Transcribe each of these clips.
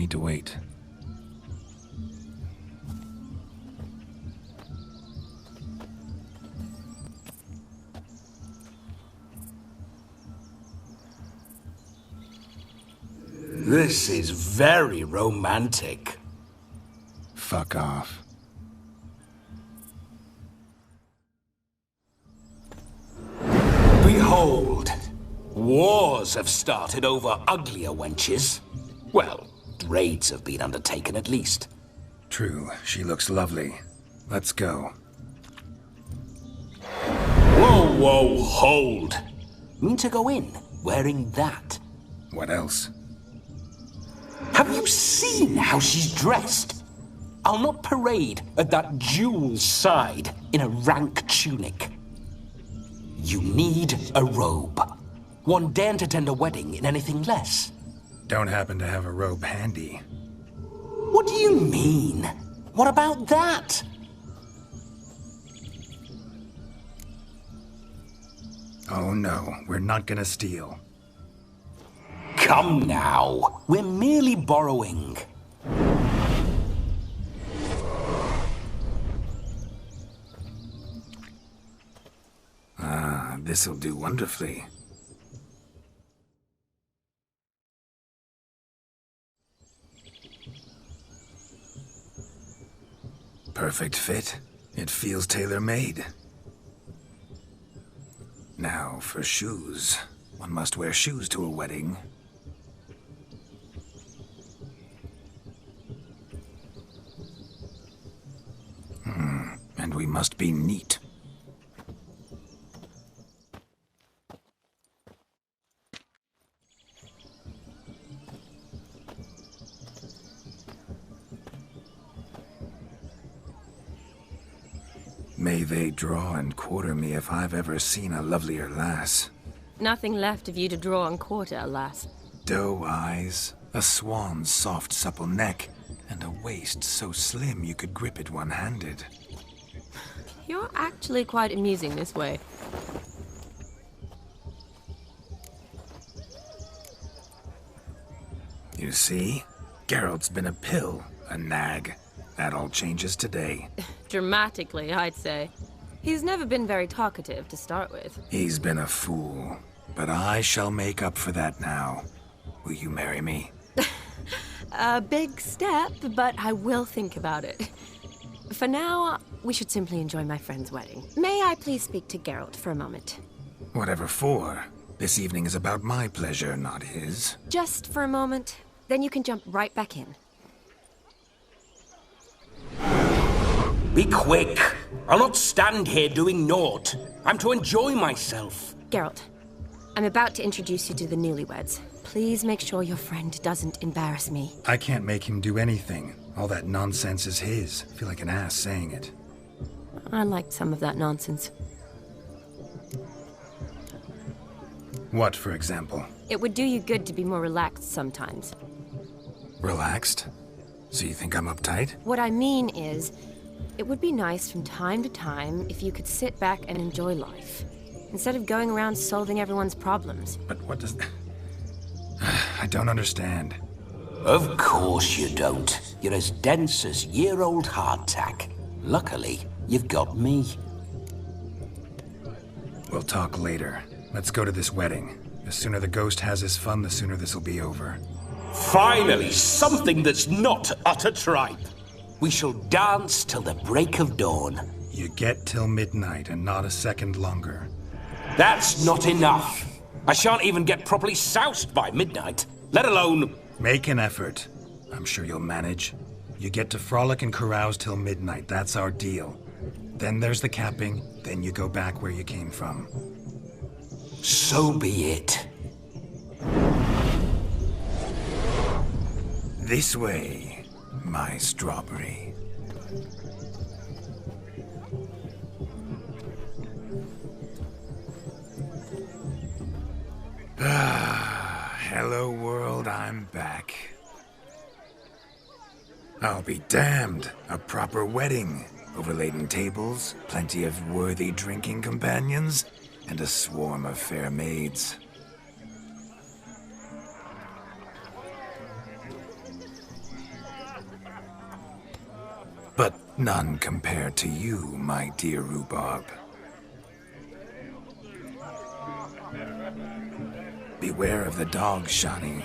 need to wait. This is very romantic. Fuck off. Behold, wars have started over uglier wenches. Well, raids have been undertaken at least. True, she looks lovely. Let's go. Whoa, whoa, hold. Mean to go in wearing that? What else? Have you seen how she's dressed? I'll not parade at that jewel's side in a rank tunic. You need a robe. One daren't attend a wedding in anything less. Don't happen to have a robe handy. What do you mean? What about that? Oh no, we're not gonna steal. Come now, we're merely borrowing. Ah, this'll do wonderfully. Perfect fit. It feels tailor-made. Now for shoes. One must wear shoes to a wedding. And we must be neat. May they draw and quarter me if I've ever seen a lovelier lass. Nothing left of you to draw and quarter, alas. Doe eyes, a swan's soft supple neck, and a waist so slim you could grip it one-handed. You're actually quite amusing this way. You see? Geralt's been a pill, a nag. That all changes today. Dramatically, I'd say. He's never been very talkative to start with. He's been a fool, but I shall make up for that now. Will you marry me? A big step, but I will think about it. For now, we should simply enjoy my friend's wedding. May I please speak to Geralt for a moment? Whatever for. This evening is about my pleasure, not his. Just for a moment, then you can jump right back in. Be quick. I'll not stand here doing naught. I'm to enjoy myself. Geralt, I'm about to introduce you to the newlyweds. Please make sure your friend doesn't embarrass me. I can't make him do anything. All that nonsense is his. I feel like an ass saying it. I liked some of that nonsense. What, for example? It would do you good to be more relaxed sometimes. Relaxed? So you think I'm uptight? What I mean is, it would be nice from time to time if you could sit back and enjoy life, instead of going around solving everyone's problems. But what does... I don't understand. Of course you don't. You're as dense as year-old hardtack. Luckily, you've got me. We'll talk later. Let's go to this wedding. The sooner the ghost has his fun, the sooner this'll be over. Finally, something that's not utter tripe. We shall dance till the break of dawn. You get till midnight and not a second longer. That's not enough. I shan't even get properly soused by midnight, let alone... Make an effort. I'm sure you'll manage. You get to frolic and carouse till midnight. That's our deal. Then there's the capping, then you go back where you came from. So be it. This way, my strawberry. Ah, hello world, I'm back. I'll be damned. A proper wedding. Overladen tables, plenty of worthy drinking companions, and a swarm of fair maids. None compared to you, my dear Rhubarb. Beware of the dog, Shani.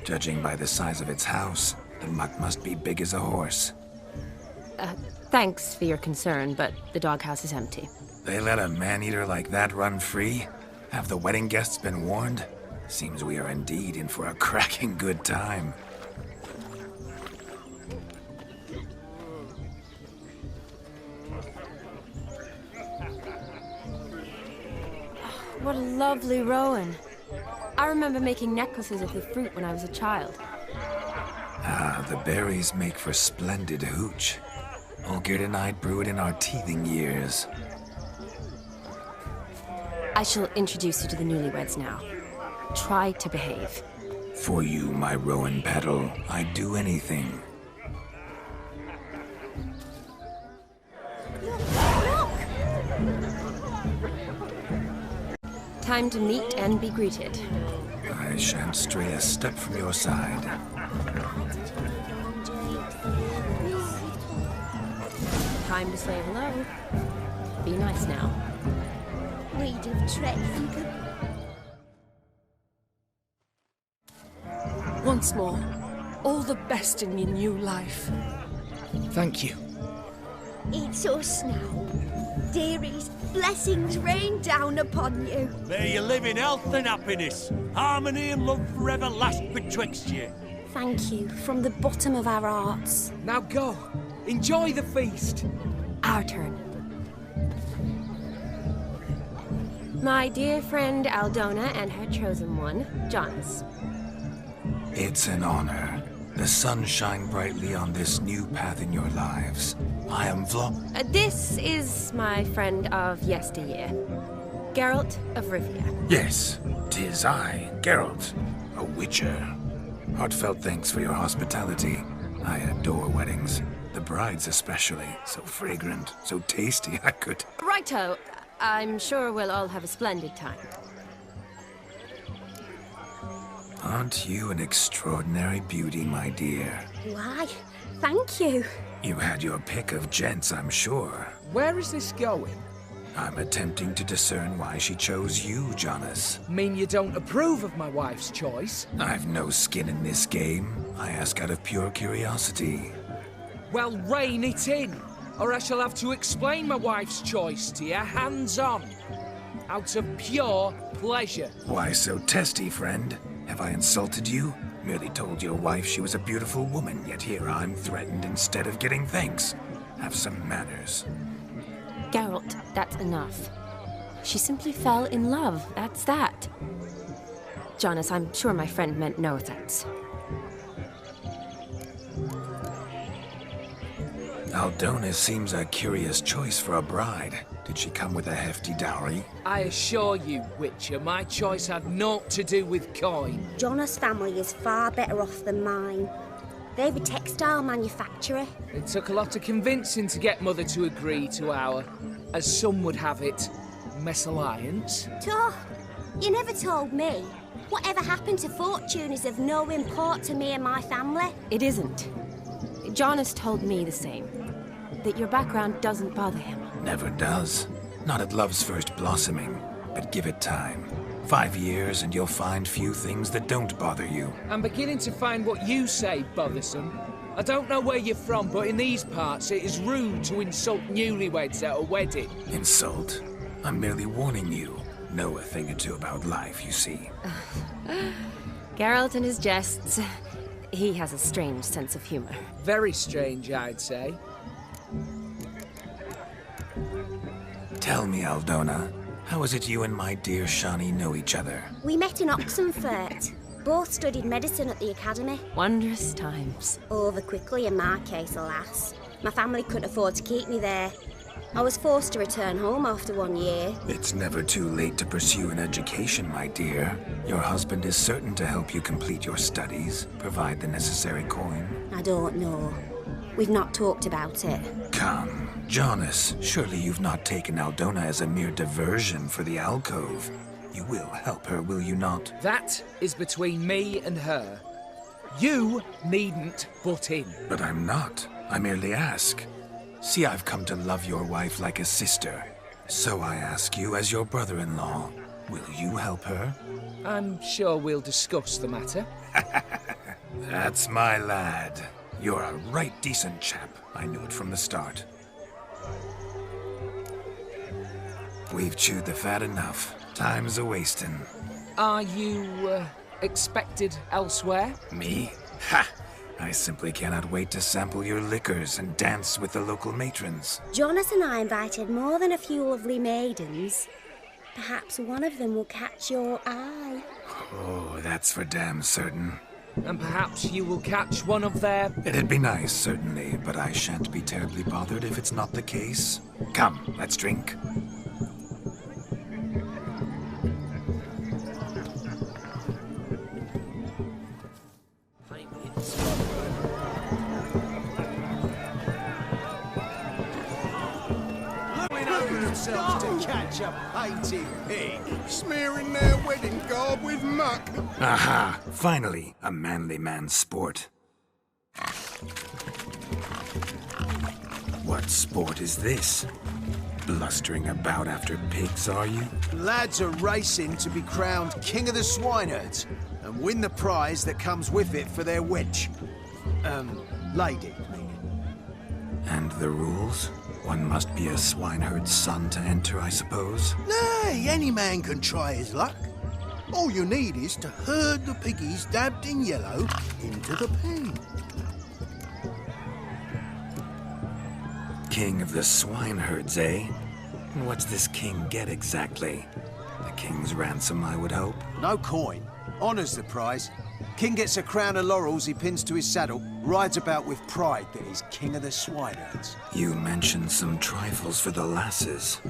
Judging by the size of its house, the mutt must be big as a horse. Thanks for your concern, but the doghouse is empty. They let a man-eater like that run free? Have the wedding guests been warned? Seems we are indeed in for a cracking good time. What a lovely rowan. I remember making necklaces of the fruit when I was a child. Ah, the berries make for splendid hooch. Olgerd and I brew it in our teething years. I shall introduce you to the newlyweds now. Try to behave. For you, my rowan petal, I'd do anything. Time to meet and be greeted. I shan't stray a step from your side. Time to say hello. Be nice now. We'd have treated. Once more, all the best in your new life. Thank you. It's us now. Dearies, blessings rain down upon you. May you live in health and happiness. Harmony and love forever last betwixt you. Thank you from the bottom of our hearts. Now go. Enjoy the feast. Our turn. My dear friend Aldona and her chosen one, Jonas. It's an honor. The sun shine brightly on this new path in your lives. I am This is my friend of yesteryear, Geralt of Rivia. Yes, 'tis I, Geralt, a witcher. Heartfelt thanks for your hospitality. I adore weddings. The brides especially. So fragrant, so tasty, I could... Righto. I'm sure we'll all have a splendid time. Aren't you an extraordinary beauty, my dear? Why, thank you. You had your pick of gents, I'm sure. Where is this going? I'm attempting to discern why she chose you, Jonas. Mean you don't approve of my wife's choice? I've no skin in this game. I ask out of pure curiosity. Well, rein it in, or I shall have to explain my wife's choice to you hands-on. Out of pure pleasure. Why so testy, friend? Have I insulted you? Merely told your wife she was a beautiful woman, yet here I'm threatened instead of getting thanks. Have some manners. Geralt, that's enough. She simply fell in love, that's that. Jonas, I'm sure my friend meant no offense. Aldona seems a curious choice for a bride. Did she come with a hefty dowry? I assure you, Witcher, my choice had naught to do with coin. Jonas' family is far better off than mine. They're a textile manufacturer. It took a lot of convincing to get Mother to agree to our, as some would have it, mesalliance. You never told me. Whatever happened to fortune is of no import to me and my family. It isn't. Jonas told me the same. That your background doesn't bother him. Never does. Not at love's first blossoming. But give it time. 5 years and you'll find few things that don't bother you. I'm beginning to find what you say bothersome. I don't know where you're from, but in these parts it is rude to insult newlyweds at a wedding. Insult? I'm merely warning you. Know a thing or two about life, you see. Geralt and his jests. He has a strange sense of humor. Very strange, I'd say. Tell me, Aldona, how is it you and my dear Shani know each other? We met in Oxenfurt. Both studied medicine at the academy. Wondrous times. Over quickly in my case, alas. My family couldn't afford to keep me there. I was forced to return home after 1 year. It's never too late to pursue an education, my dear. Your husband is certain to help you complete your studies, provide the necessary coin. I don't know. We've not talked about it. Come, Jonas, surely you've not taken Aldona as a mere diversion for the alcove. You will help her, will you not? That is between me and her. You needn't butt in. But I'm not. I merely ask. See, I've come to love your wife like a sister. So I ask you, as your brother-in-law, will you help her? I'm sure we'll discuss the matter. That's my lad. You're a right decent chap. I knew it from the start. We've chewed the fat enough. Time's a-wasting. Are you, expected elsewhere? Me? Ha! I simply cannot wait to sample your liquors and dance with the local matrons. Jonas and I invited more than a few lovely maidens. Perhaps one of them will catch your eye. Oh, that's for damn certain. And perhaps you will catch one of their... It'd be nice, certainly, but I shan't be terribly bothered if it's not the case. Come, let's drink. Themselves to catch a painted pig. Smearing their wedding garb with muck. Aha! Finally, a manly man's sport. What sport is this? Blustering about after pigs, are you? Lads are racing to be crowned King of the Swineherds and win the prize that comes with it for their wench. Lady, meaning. And the rules? One must be a swineherd's son to enter, I suppose? Nay, any man can try his luck. All you need is to herd the piggies dabbed in yellow into the pen. King of the swineherds, eh? And what's this king get exactly? The king's ransom, I would hope. No coin. Honours the prize. King gets a crown of laurels he pins to his saddle, rides about with pride that he's king of the swineherds. You mentioned some trifles for the lasses.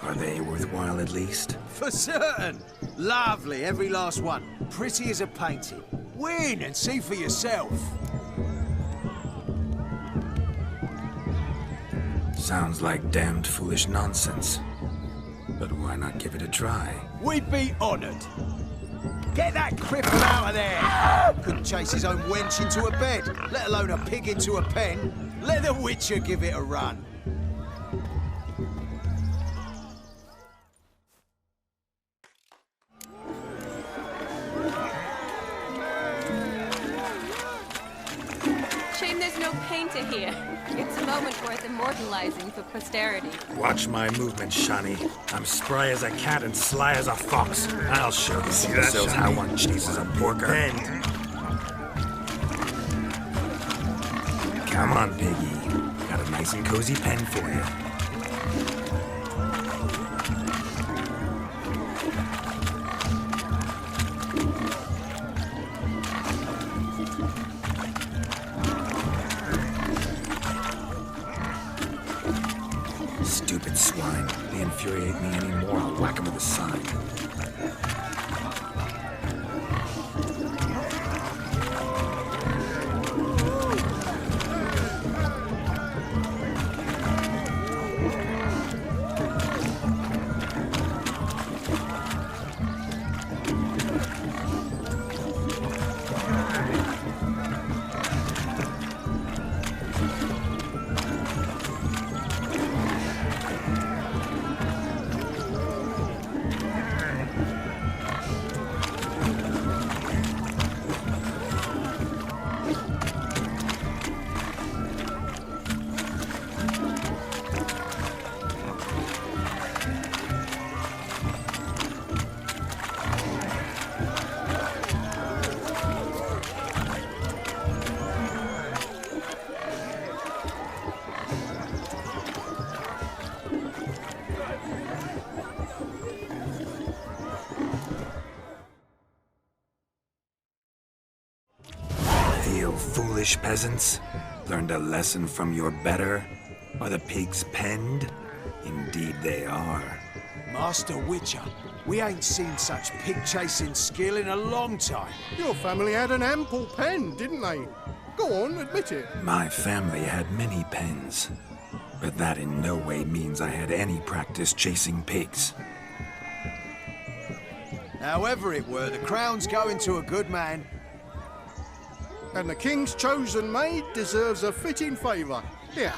Are they worthwhile at least? For certain. Lovely, every last one. Pretty as a painting. Win and see for yourself. Sounds like damned foolish nonsense. But why not give it a try? We'd be honoured. Get that cripple out of there! Couldn't chase his own wench into a bed, let alone a pig into a pen. Let the Witcher give it a run. Shame there's no painter here. It's a moment worth immortalizing for posterity. Watch my movement, Shani. I'm spry as a cat and sly as a fox. I'll show these imbeciles how one chases a porker. Come on, piggy. Got a nice and cozy pen for you. Stupid swine. They infuriate me anymore. I'll whack them with a sign. Foolish peasants, learned a lesson from your better? Are the pigs penned? Indeed they are. Master Witcher, we ain't seen such pig-chasing skill in a long time. Your family had an ample pen, didn't they? Go on, admit it. My family had many pens, but that in no way means I had any practice chasing pigs. However it were, the crown's going to a good man. And the king's chosen maid deserves a fitting favour. Here.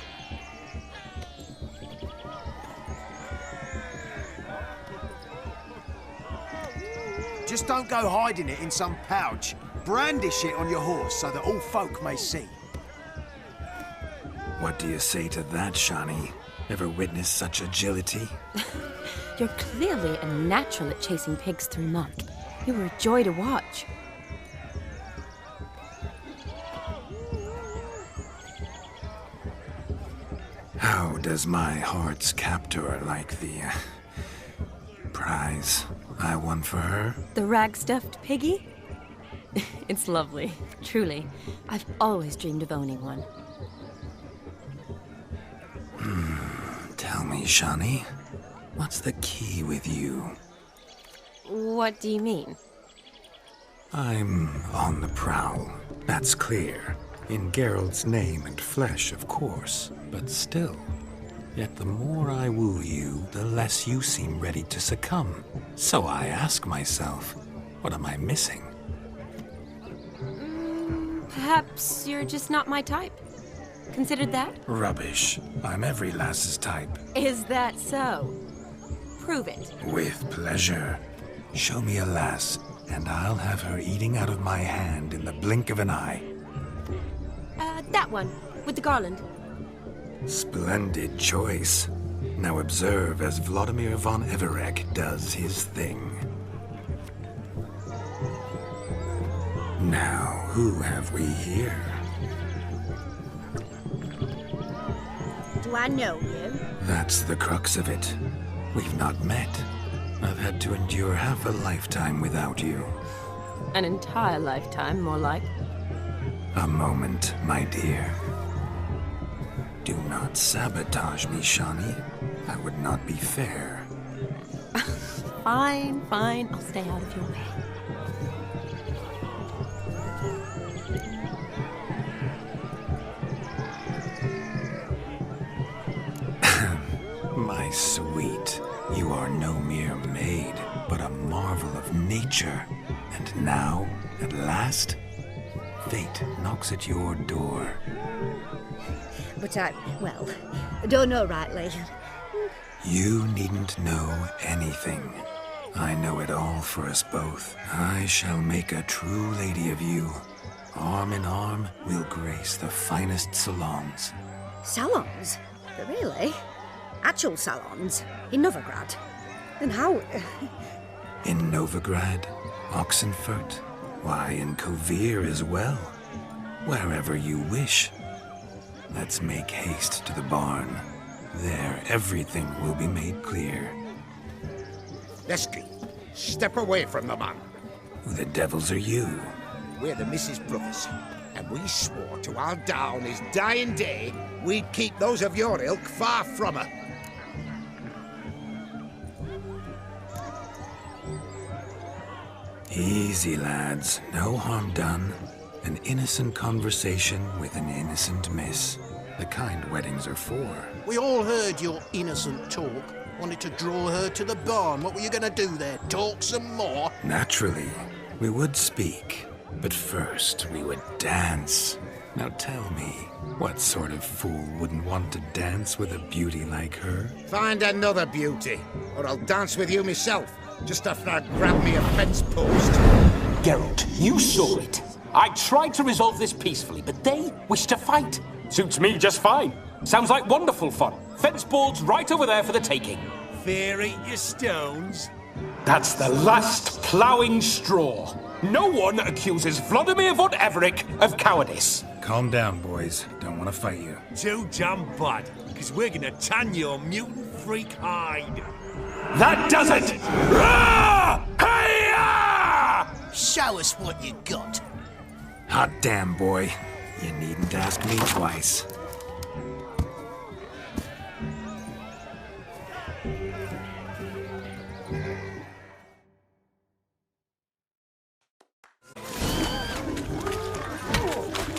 Just don't go hiding it in some pouch. Brandish it on your horse so that all folk may see. What do you say to that, Shani? Ever witnessed such agility? You're clearly a natural at chasing pigs through muck. You were a joy to watch. How does my heart's captor like the prize I won for her? The rag-stuffed piggy? It's lovely, truly. I've always dreamed of owning one. Tell me, Shani, what's the key with you? What do you mean? I'm on the prowl, that's clear. In Geralt's name and flesh, of course, but still. Yet the more I woo you, the less you seem ready to succumb. So I ask myself, what am I missing? Perhaps you're just not my type. Considered that? Rubbish. I'm every lass's type. Is that so? Prove it. With pleasure. Show me a lass, and I'll have her eating out of my hand in the blink of an eye. That one, with the garland. Splendid choice. Now observe as Vladimir von Everec does his thing. Now, who have we here? Do I know you? That's the crux of it. We've not met. I've had to endure half a lifetime without you. An entire lifetime, more like. A moment, my dear. Do not sabotage me, Shani. That would not be fair. Fine, fine. I'll stay out of your way. My sweet, you are no mere maid, but a marvel of nature. And now, at last, fate knocks at your door. But I don't know rightly. You needn't know anything. I know it all for us both. I shall make a true lady of you. Arm in arm, we'll grace the finest salons. Salons? Really? Actual salons? In Novigrad? Then how... In Novigrad, Oxenfurt, why, in Kovir as well. Wherever you wish. Let's make haste to the barn. There, everything will be made clear. Lesky, step away from the man. Who the devils are you? We're the Mrs. Brothers, and we swore to our down his dying day we'd keep those of your ilk far from her. Easy, lads. No harm done. An innocent conversation with an innocent miss. The kind weddings are for. We all heard your innocent talk. Wanted to draw her to the barn. What were you going to do there? Talk some more? Naturally, we would speak. But first, we would dance. Now tell me, what sort of fool wouldn't want to dance with a beauty like her? Find another beauty, or I'll dance with you myself, just after I grab me a fence post. Geralt, you saw it. I tried to resolve this peacefully, but they wish to fight. Suits me just fine. Sounds like wonderful fun. Fence boards right over there for the taking. Fear eat your stones? That's the last ploughing straw. No one accuses Vladimir von Everec of cowardice. Calm down, boys. Don't want to fight you. Too damn bad, because we're gonna tan your mutant freak hide. That does it! Rah! Hey-ya! Show us what you got. Hot damn, boy. You needn't ask me twice.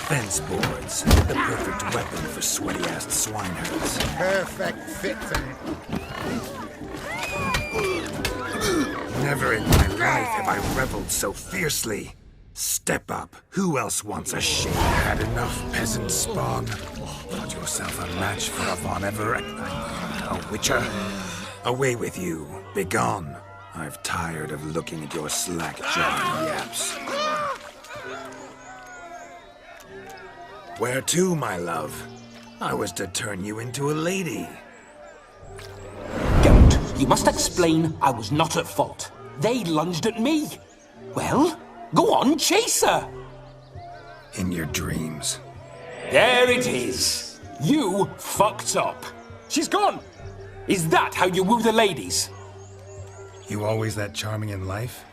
Fence boards. The perfect weapon for sweaty-assed swineherds. Perfect fit then. Never in my life have I reveled so fiercely. Step up. Who else wants a shake? Had enough, peasant spawn. Thought yourself a match for a Von Everett. A witcher. Away with you. Begone. I've tired of looking at your slack-jawed yaps. Where to, my love? I was to turn you into a lady. Geralt, you must explain I was not at fault. They lunged at me. Well, go on, chase her. In your dreams. There it is. You fucked up. She's gone. Is that how you woo the ladies? You always that charming in life?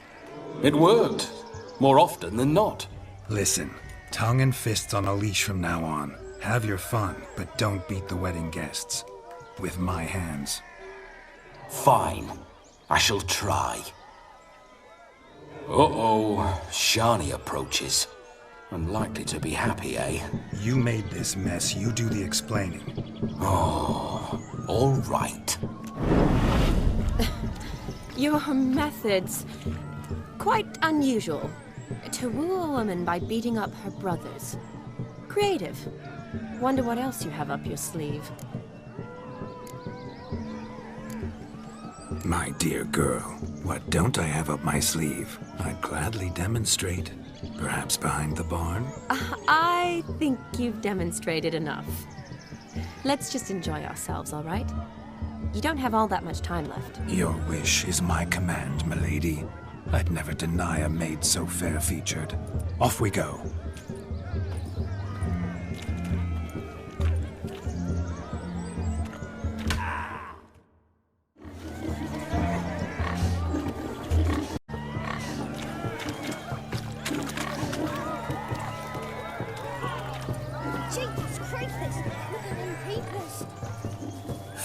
It worked. More often than not. Listen, tongue and fists on a leash from now on. Have your fun, but don't beat the wedding guests. With my hands. Fine. I shall try. Uh-oh. Shani approaches. Unlikely to be happy, eh? You made this mess. You do the explaining. Oh, all right. Your methods... quite unusual. To woo a woman by beating up her brothers. Creative. Wonder what else you have up your sleeve. My dear girl, what don't I have up my sleeve? I'd gladly demonstrate. Perhaps behind the barn? I think you've demonstrated enough. Let's just enjoy ourselves, all right? You don't have all that much time left. Your wish is my command, milady. I'd never deny a maid so fair-featured. Off we go.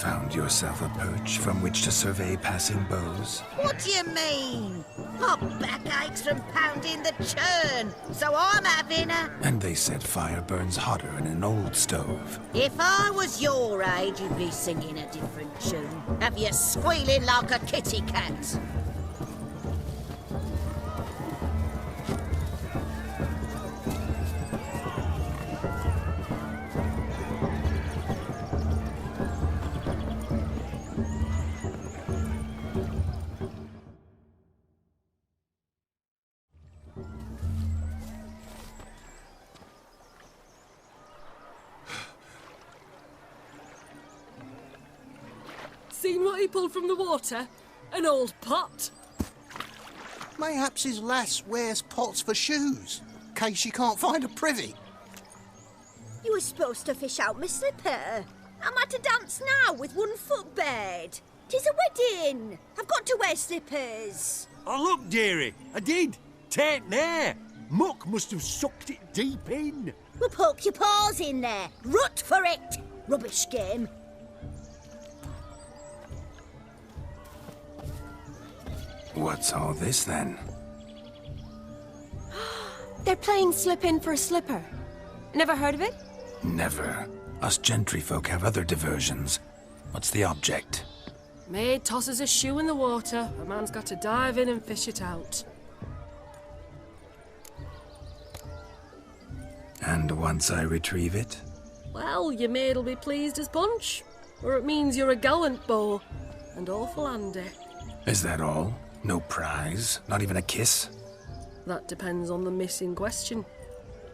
Found yourself a perch from which to survey passing beaux? What do you mean? My back aches from pounding the churn, so I'm having a... And they said fire burns hotter in an old stove. If I was your age, you'd be singing a different tune. Have you squealing like a kitty cat? Seen what he pulled from the water? An old pot. Mayhaps his lass wears pots for shoes, in case she can't find a privy. You were supposed to fish out my slipper. Am I to dance now with one foot bared? 'Tis a wedding. I've got to wear slippers. Oh, look, dearie, I did. Tain't there. Muck must have sucked it deep in. Well, poke your paws in there. Rut for it. Rubbish game. What's all this, then? They're playing slip in for a slipper. Never heard of it? Never. Us gentry folk have other diversions. What's the object? Maid tosses a shoe in the water. A man's got to dive in and fish it out. And once I retrieve it? Well, your maid'll be pleased as punch. Or it means you're a gallant beau. And awful handy. Is that all? No prize? Not even a kiss? That depends on the miss in question.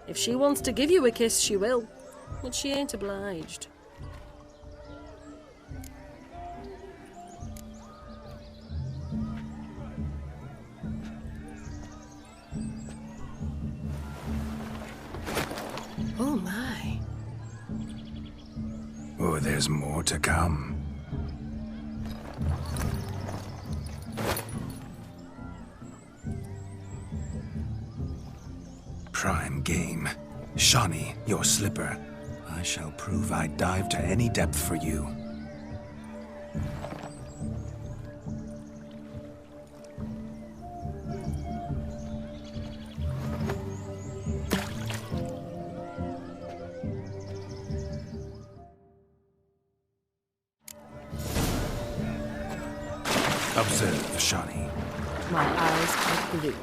If she wants to give you a kiss, she will. But she ain't obliged. Oh my. Oh, there's more to come. Prime game. Shani, your slipper. I shall prove I'd dive to any depth for you. Observe, Shani. My eyes are glued.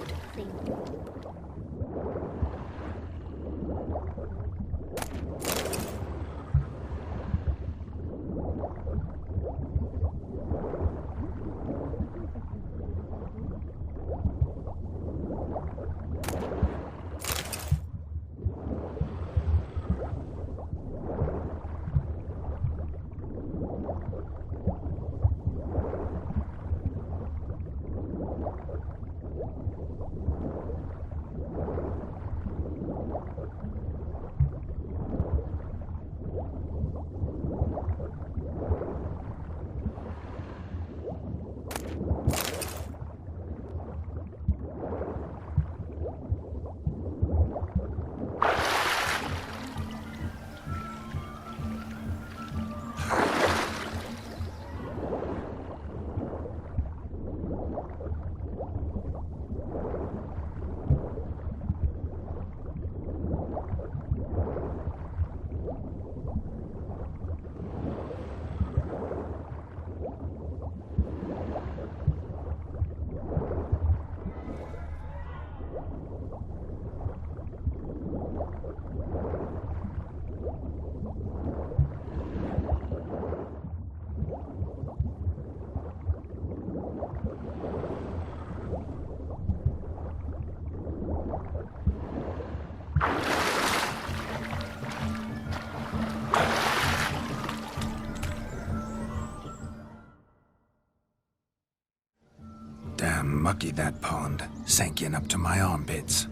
Damn mucky, that pond. Sank in up to my armpits.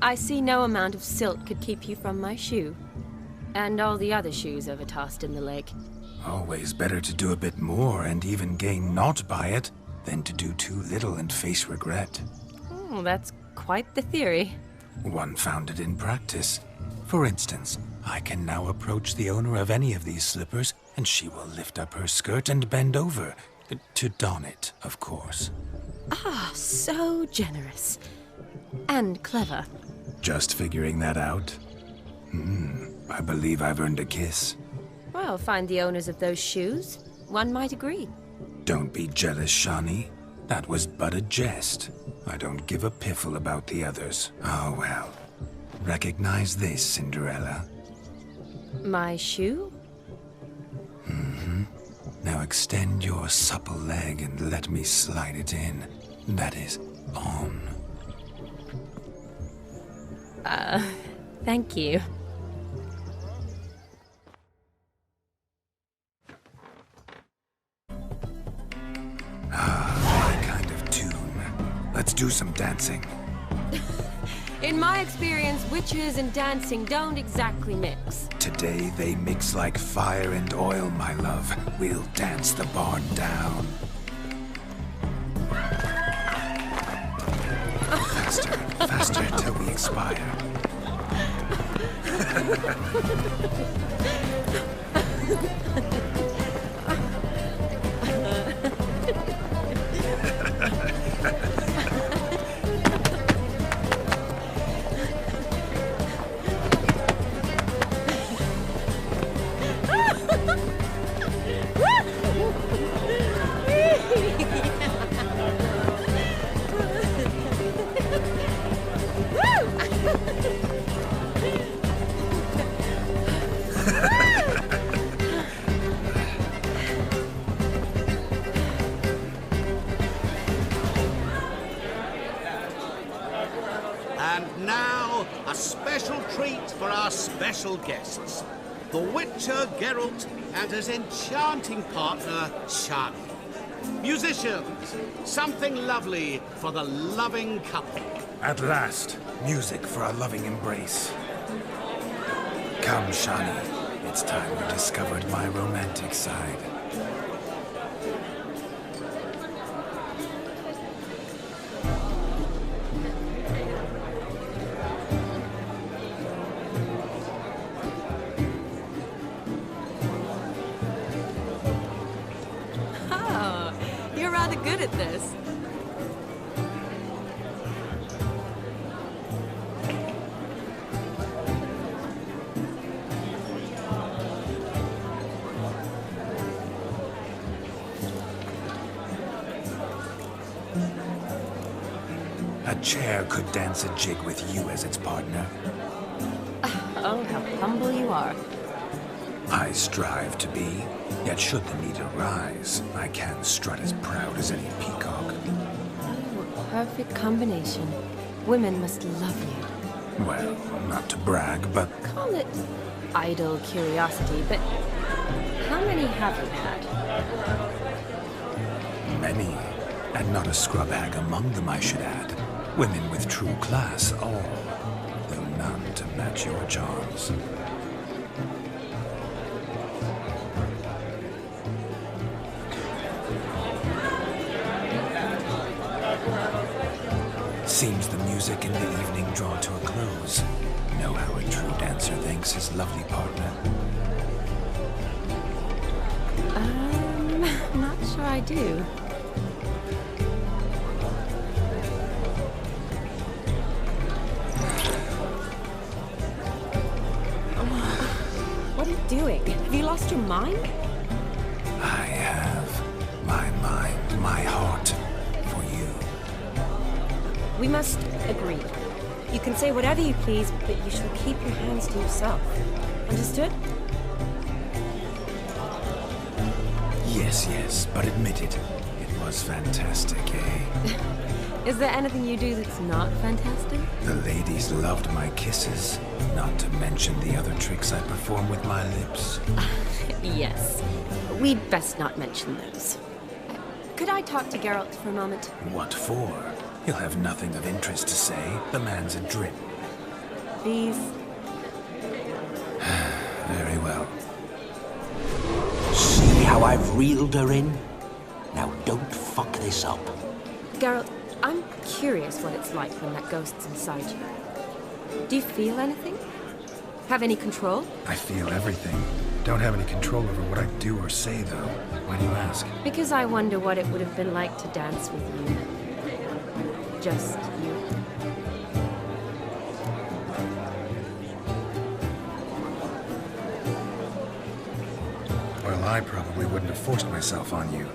I see no amount of silt could keep you from my shoe. And all the other shoes overtossed in the lake. Always better to do a bit more and even gain naught by it than to do too little and face regret. Oh, that's quite the theory. One founded in practice. For instance, I can now approach the owner of any of these slippers, and she will lift up her skirt and bend over. To don it, of course. Ah, so generous. And clever. Just figuring that out? I believe I've earned a kiss. Well, find the owners of those shoes. One might agree. Don't be jealous, Shani. That was but a jest. I don't give a piffle about the others. Oh well. Recognize this, Cinderella. My shoe? Now extend your supple leg and let me slide it in. That is, on. Thank you. My kind of tune. Let's do some dancing. In my experience, witches and dancing don't exactly mix. Today they mix like fire and oil, my love. We'll dance the barn down. Faster, faster till we expire. And now, a special treat for our special guests. The Witcher Geralt and his enchanting partner, Shani. Musicians, something lovely for the loving couple. At last, music for a loving embrace. Come, Shani. It's time you discovered my romantic side. Oh, you're rather good at this. A chair could dance a jig with you as its partner. Oh, how humble you are. I strive to be, yet should the need arise, I can strut as proud as any peacock. Oh, a perfect combination. Women must love you. Well, not to brag, but Call it idle curiosity, but how many have you had? many, and not a scrub hag among them, I should add. Women with true class, all, though to match your charms. Seems the music in the evening draw to a close. Know how a true dancer thanks his lovely partner? Not sure I do. What are you doing? Have you lost your mind? I have my mind, my heart for you. We must agree. You can say whatever you please, but you shall keep your hands to yourself. Understood? Yes, but admit it. It was fantastic, eh? Is there anything you do that's not fantastic? The ladies loved my kisses, not to mention the other tricks I perform with my lips. Yes. We'd best not mention those. Could I talk to Geralt for a moment? What for? He'll have nothing of interest to say. The man's a drip. Please? Very well. See how I've reeled her in? Now don't fuck this up. Geralt, I'm curious what it's like when that ghost's inside you. Do you feel anything? Have any control? I feel everything. Don't have any control over what I do or say, though. Why do you ask? Because I wonder what it would have been like to dance with you. Just you. Well, I probably wouldn't have forced myself on you.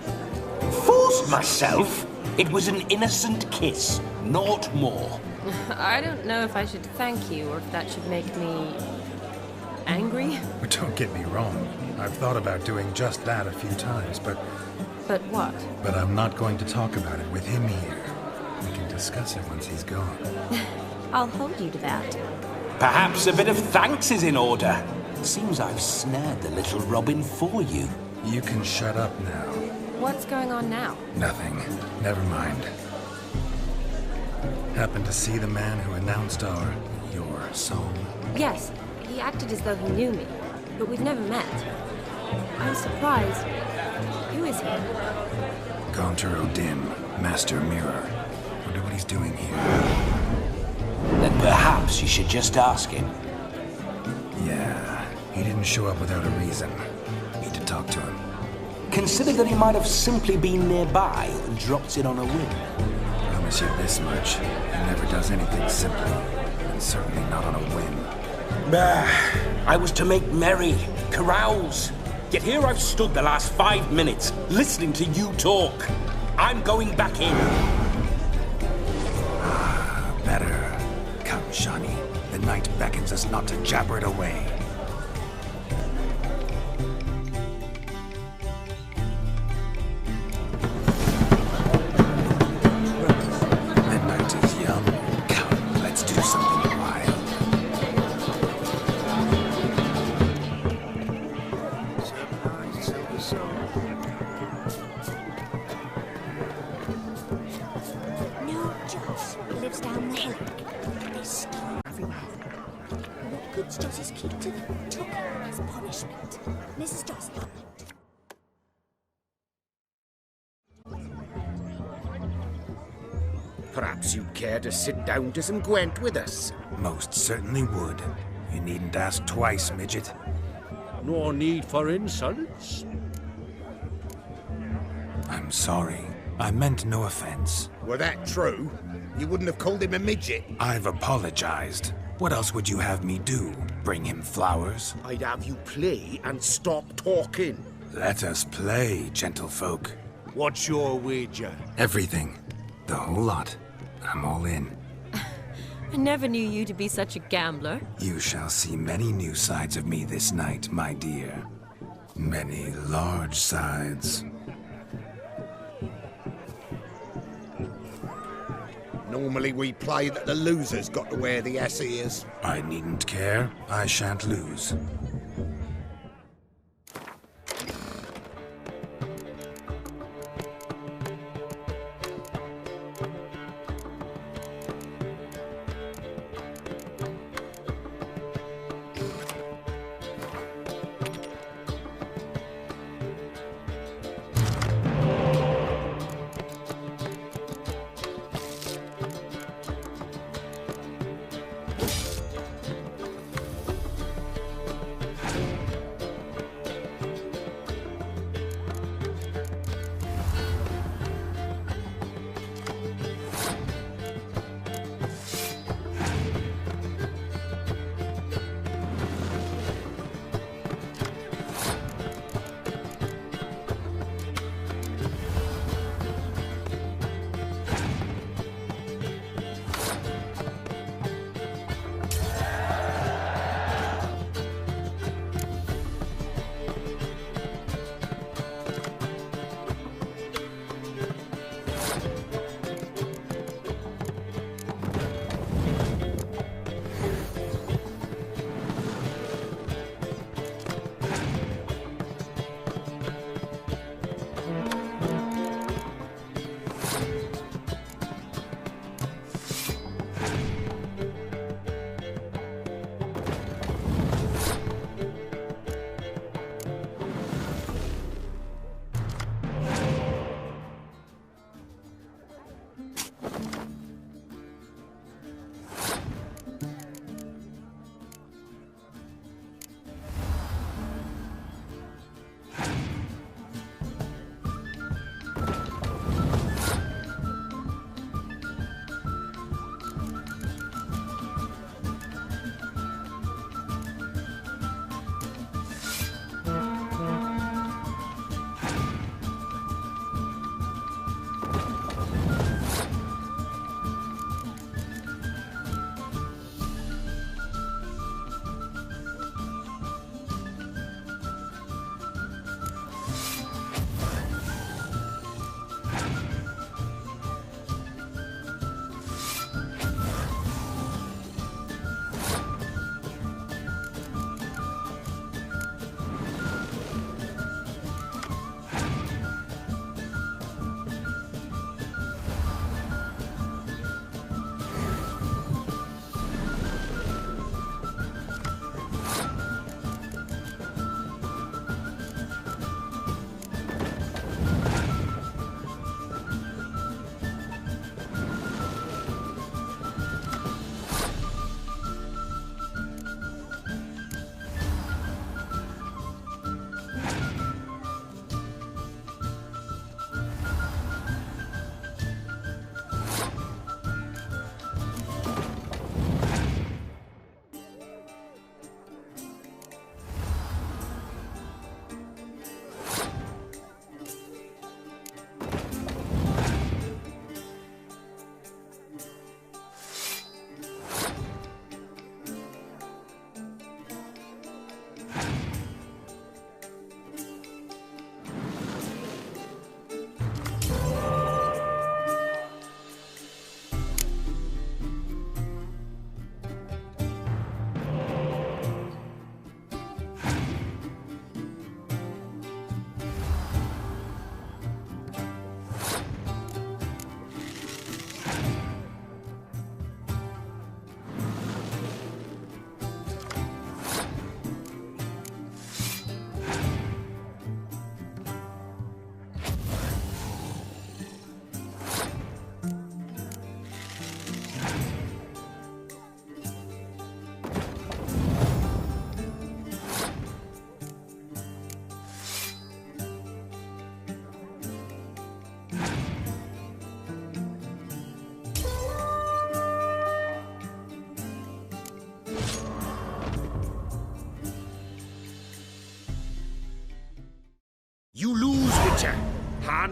Forced myself? It was an innocent kiss, naught more. I don't know if I should thank you or if that should make me angry. But don't get me wrong. I've thought about doing just that a few times, but But what? But I'm not going to talk about it with him here. We can discuss it once he's gone. I'll hold you to that. Perhaps a bit of thanks is in order. Seems I've snared the little Robin for you. You can shut up now. What's going on now? Nothing. Never mind. Happened to see the man who announced your song? Yes, he acted as though he knew me, but we've never met. I'm surprised. Who is he? Gaunter O'Dim, Master Mirror. Wonder what he's doing here. Then perhaps you should just ask him. Yeah, he didn't show up without a reason. Need to talk to him. Consider that he might have simply been nearby and dropped in on a whim. Promise you this much. He never does anything simply, and certainly not on a whim. I was to make merry, carouse. Yet here I've stood the last 5 minutes, listening to you talk. I'm going back in. Better. Come, Shani. The night beckons us not to jabber it away. The night is young. Come, let's do something wild. No, Joss. He lives down the hill. There's stone everywhere. What good's Joss's keep to them? Took as punishment. Mrs. Joss. Perhaps you'd care to sit down to some Gwent with us? Most certainly would. You needn't ask twice, midget. No need for insults. I'm sorry. I meant no offense. Were that true, you wouldn't have called him a midget. I've apologized. What else would you have me do? Bring him flowers? I'd have you play and stop talking. Let us play, gentlefolk. What's your wager? Everything. The whole lot. I'm all in. I never knew you to be such a gambler. You shall see many new sides of me this night, my dear. Many large sides. Normally we play that the loser's got to wear the ass ears. I needn't care. I shan't lose.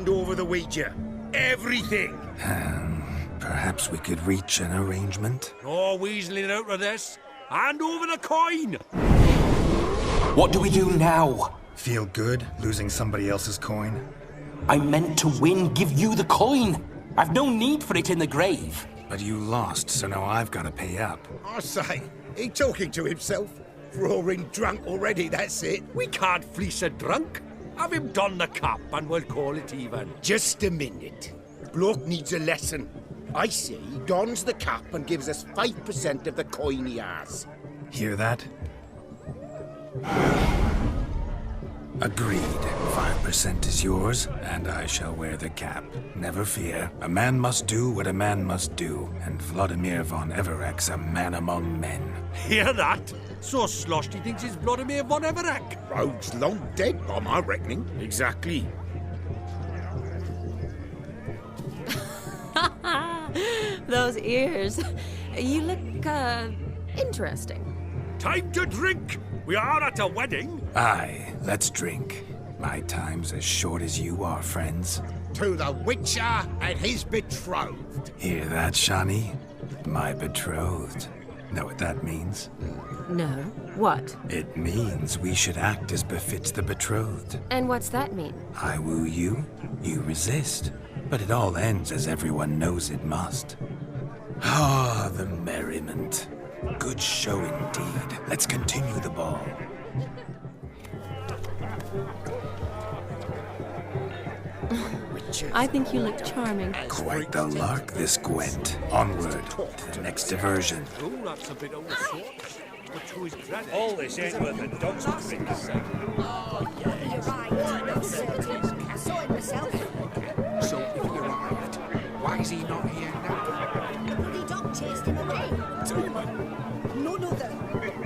hand over the wager. Everything. Perhaps we could reach an arrangement? No weaseling out of this. Hand over the coin. What do we do now? Feel good losing somebody else's coin? I meant to win, give you the coin. I've no need for it in the grave. But you lost, so now I've got to pay up. I say, he talking to himself. Roaring drunk already, that's it. We can't fleece a drunk. Have him don the cap and we'll call it even. Just a minute. Bloke needs a lesson. I say he dons the cap and gives us 5% of the coin he has. Hear that? Agreed. 5% is yours, and I shall wear the cap. Never fear. A man must do what a man must do, and Vladimir von Everek's a man among men. Hear that? So sloshed he thinks he's Vladimir von Everek. Rogue's long dead, by my reckoning. Exactly. Those ears. You look, interesting. Time to drink! We are at a wedding. Aye, let's drink. My time's as short as you are, friends. To the Witcher and his betrothed. Hear that, Shani? My betrothed. Know what that means? No. What? It means we should act as befits the betrothed. And what's that mean? I woo you, you resist. But it all ends as everyone knows it must. Ah, the merriment. Good show indeed. Let's continue the ball. I think you look charming. Quite the lark, this Gwent. Onward to the next diversion. Oh, that's a bit overshort. But to his credit... All this ain't worth a dog's prince. Oh, yeah, you're right. I'm certain. I saw it myself. So if he arrived, why is he not here now? The bloody dog chased him away. None other.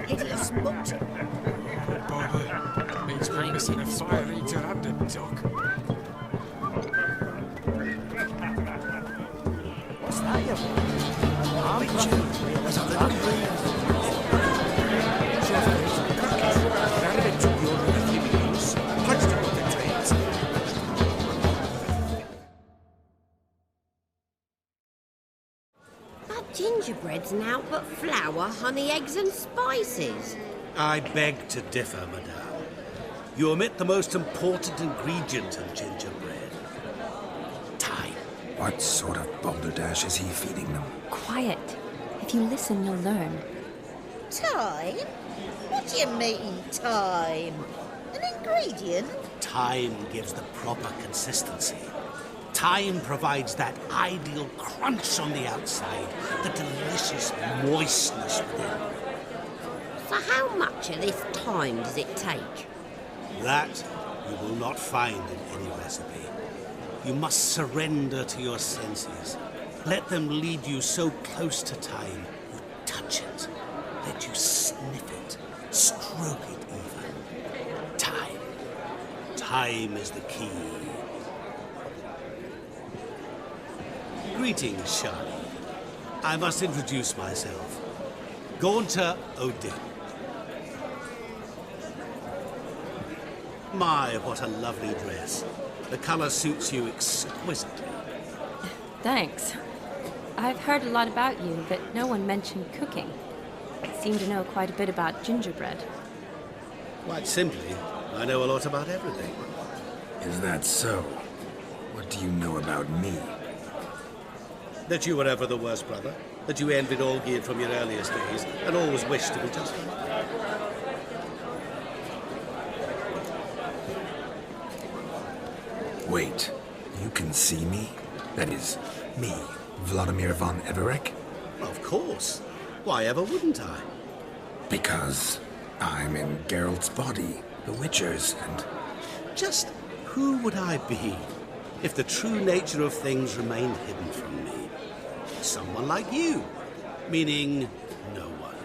Hideous mutt. Bother. Means we're missing a fire eater and a dog. What's that, you? But gingerbread's now but flour, honey, eggs and spices. I beg to differ, madame. You omit the most important ingredient in gingerbread. Time. What sort of balderdash is he feeding them? Quiet. If you listen, you'll learn. Time? What do you mean, time? An ingredient? Time gives the proper consistency. Time provides that ideal crunch on the outside, the delicious moistness within. So how much of this time does it take? That you will not find in any recipe. You must surrender to your senses. Let them lead you so close to time, you touch it. Let you sniff it, stroke it even. Time. Time is the key. Greetings, Shani. I must introduce myself. Gaunter Odin. My, what a lovely dress. The color suits you exquisitely. Thanks. I've heard a lot about you, but no one mentioned cooking. You seem to know quite a bit about gingerbread. Quite simply, I know a lot about everything. Is that so? What do you know about me? That you were ever the worst brother, that you envied Olgierd from your earliest days, and always wished to be just like. Wait, you can see me? That is, me, Vladimir von Everek? Of course. Why ever wouldn't I? Because I'm in Geralt's body, the Witcher's, and... Just who would I be if the true nature of things remained hidden from me? Someone like you, meaning no one.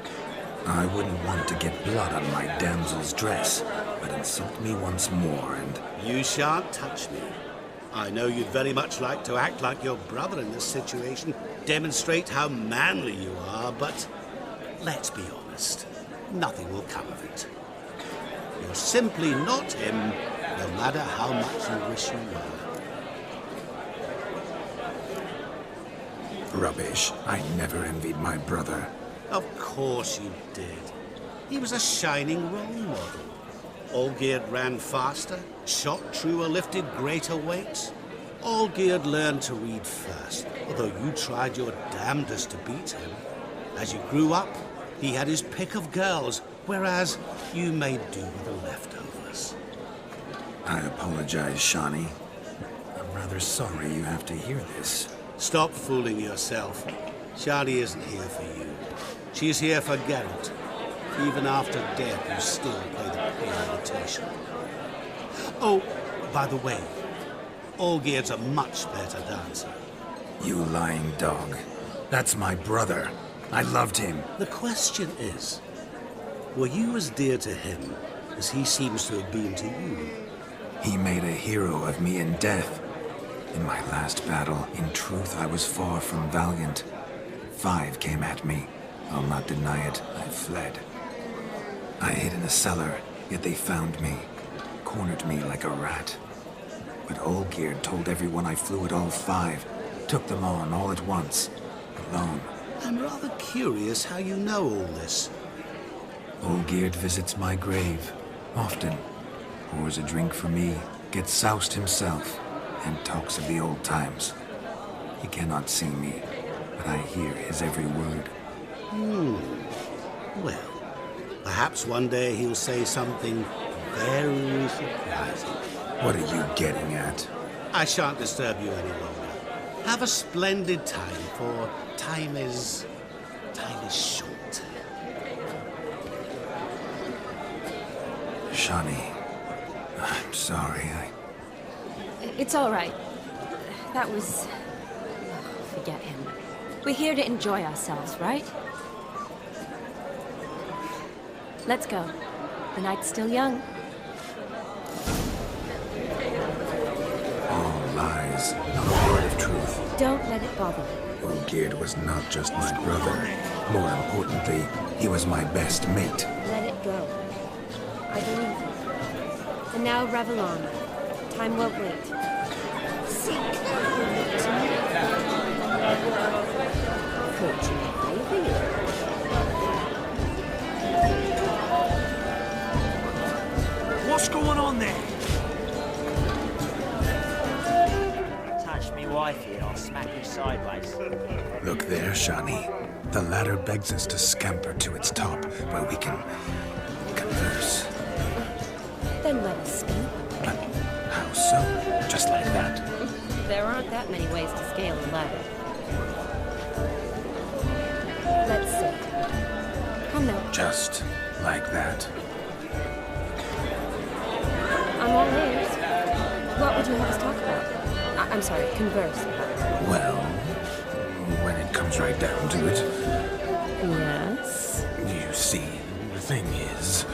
I wouldn't want to get blood on my damsel's dress, but insult me once more and... You shan't touch me. I know you'd very much like to act like your brother in this situation, demonstrate how manly you are, but let's be honest, nothing will come of it. You're simply not him, no matter how much you wish you were. rubbish. I never envied my brother. Of course you did. He was a shining role model. Olgierd ran faster, shot truer, lifted greater weights. Olgierd learned to read first, although you tried your damnedest to beat him. As you grew up, he had his pick of girls, whereas you made do with the leftovers. I apologize, Shani. I'm rather sorry you have to hear this. Stop fooling yourself. Shani isn't here for you. She's here for Geralt. Even after death, you still play the pale imitation. Oh, by the way, Olgierd's a much better dancer. You lying dog. That's my brother. I loved him. The question is, were you as dear to him as he seems to have been to you? He made a hero of me in death. In my last battle, in truth, I was far from valiant. 5 came at me. I'll not deny it. I fled. I hid in a cellar, yet they found me. Cornered me like a rat. But Olgierd told everyone I flew at all 5. Took them on all at once. Alone. I'm rather curious how you know all this. Olgierd visits my grave. Often. Pours a drink for me. Gets soused himself. And talks of the old times. He cannot see me. But I hear his every word. Well, perhaps one day he'll say something very surprising. What are you getting at? I shan't disturb you any longer. Have a splendid time, for time is short. Shani, I'm sorry. It's all right. That was... Forget him. We're here to enjoy ourselves, right? Let's go. The night's still young. All lies, not a word of truth. Don't let it bother you. Olgierd was not just my brother. More importantly, he was my best mate. Let it go. I believe you. And now revel on. Time won't wait. Fortunately, What's going on there? Touch me wifey and I'll smack you sideways. Look there, Shani. The ladder begs us to scamper to its top, where we can converse. Then let us speak. But how so? Just like that? There aren't that many ways to scale a ladder. Let's sit. Come now. Just like that? I'm all ears. What would you have us talk about? I'm sorry, converse about. Well, when it comes right down to it. Yes? You see, the thing is...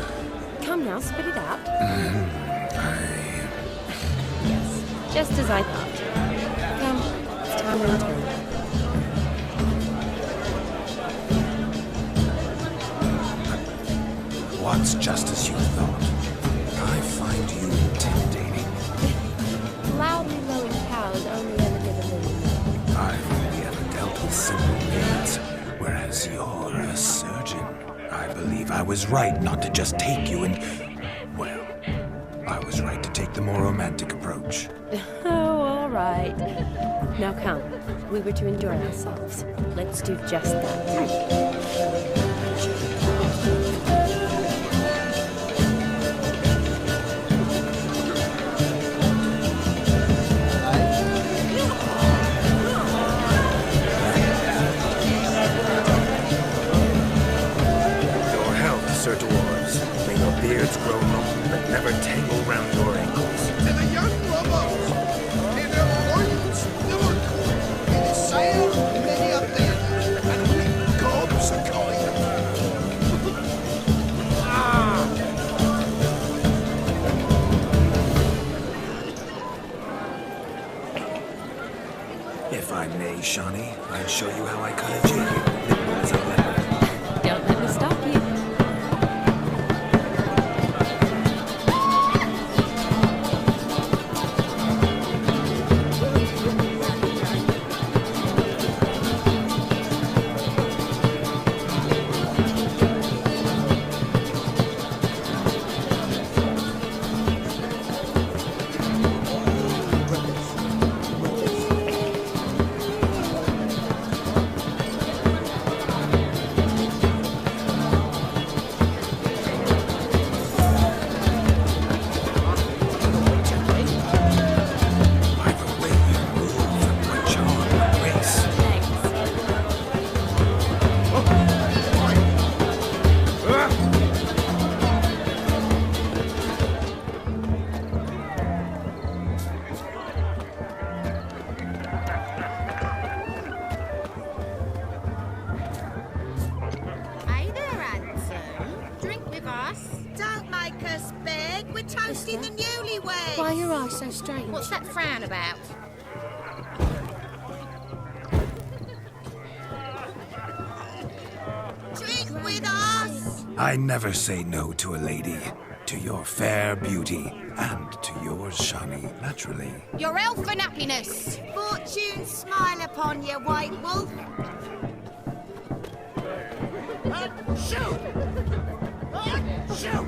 Come now, spit it out. Yes, just as I thought. Come, it's time to return. What's just as you thought? I find you intimidating. Loudly lowing cows only ever give a little. I've only ever dealt with simple needs, whereas you're a surgeon. I believe I was right not to just take you and... Well, I was right to take the more romantic approach. Oh, all right. Now come. We were to enjoy ourselves. Let's do just that. Sir Dwarves, may your beards grow long, but never tangle round your ankles. To the young robbers, may their loins never cold, may the sail many a day, and we gobs a coin. If I may, Shani, I'd show you how I cut a jig, nimble as a leopard. Don't let me stop you. toasting the newlyweds. Why are your eyes so strange? What's that frown about? Drink with us! I never say no to a lady. To your fair beauty, and to yours, Shani, naturally. Your elfin happiness! Fortune smile upon you, White Wolf. Shoot! Shoot!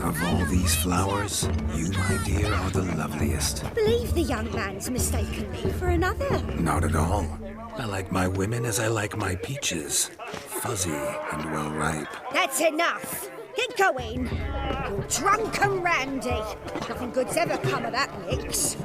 Of all these flowers, you, my dear, are the loveliest. I believe the young man's mistaken me for another. Not at all. I like my women as I like my peaches. Fuzzy and well ripe. That's enough. Get going. You're drunk and randy. Nothing good's ever come of that mix.